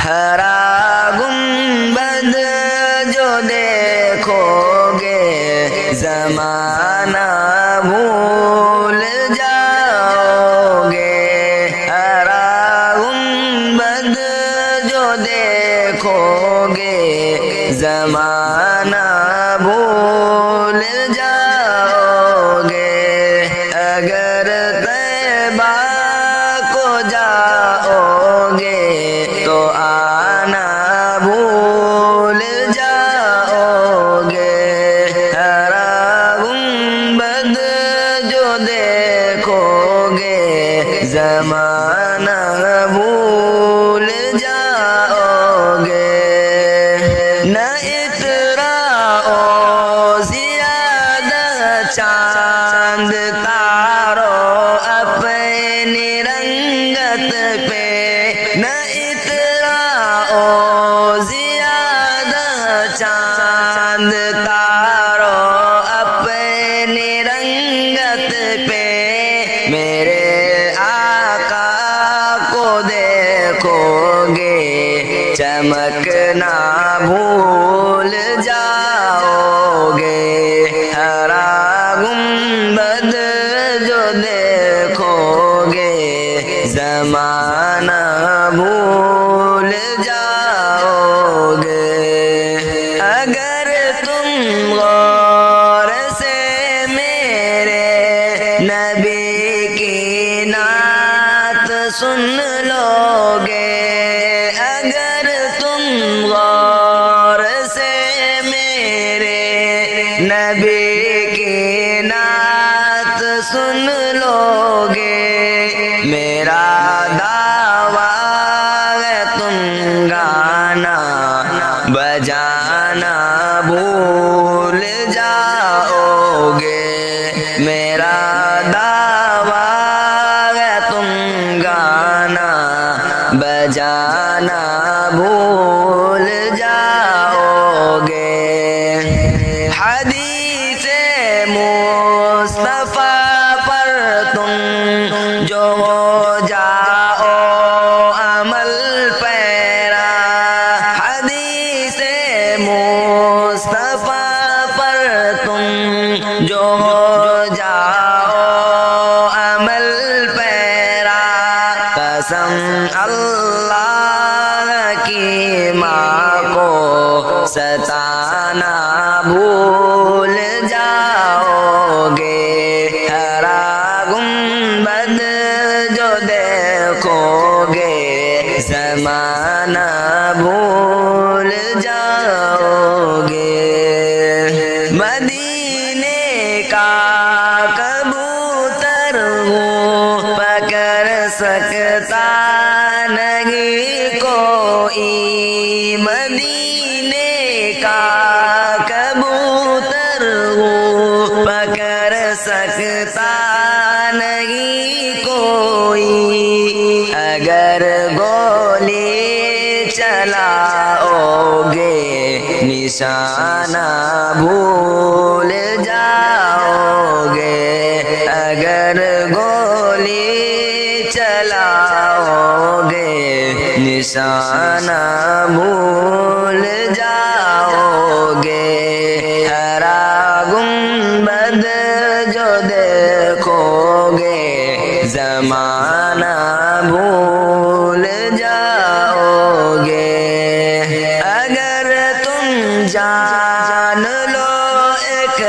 हरा गुंबद जो देखोगे ज़माना भूल जाओगे। हरा गुंबद जो देखोगे ज़माना भूल जाओगे। अगर तैबा को जाओगे तो आना भूल जाओगे। हरा गुंबद जो देखोगे ज़माना भूल जाओगे। न इतराओ ज़ियादा चांद तारों अपनी रंगत पे। न इतराओ ज़ियादा चांद तारों अपनी रंगत पे। मेरे आका को देखोगे चमकना भूल जाओगे। हरा गुंबद जो देखोगे ज़माना भूल जाओगे। अगर तुम गौर से मेरे नबी की नात सुन लोगे। अगर तुम गौर से मेरे नबी की नात सुन लोगे। मेरा दावा है तुम गाना बजाना भूल जाओगे। मेरा दावा है तुम गाना बजाना भूल जाओगे। हदीसे मुस्तफा पर तुम जो हो जाओ अमल पैरा। हदीसे मुस्तफा पर तुम जो हो जाओ अमल पैरा। कसम अल्लाह की माँ को सताना भूल जाओगे। हरा गुंबद जो देखोगे ज़माना भूल जाओगे। मदीने का कबूतर हूँ पकड़ सकता नहीं कोई। मदीने का कबूतर हूँ पकड़ सकता नहीं कोई। अगर गोली चलाओगे निशाना भूल जाओगे। अगर गोली चलाओगे निशाना भूल जाओगे। हरा गुंबद जो देखोगे ज़माना भूल जाओगे। अगर तुम जान लो एक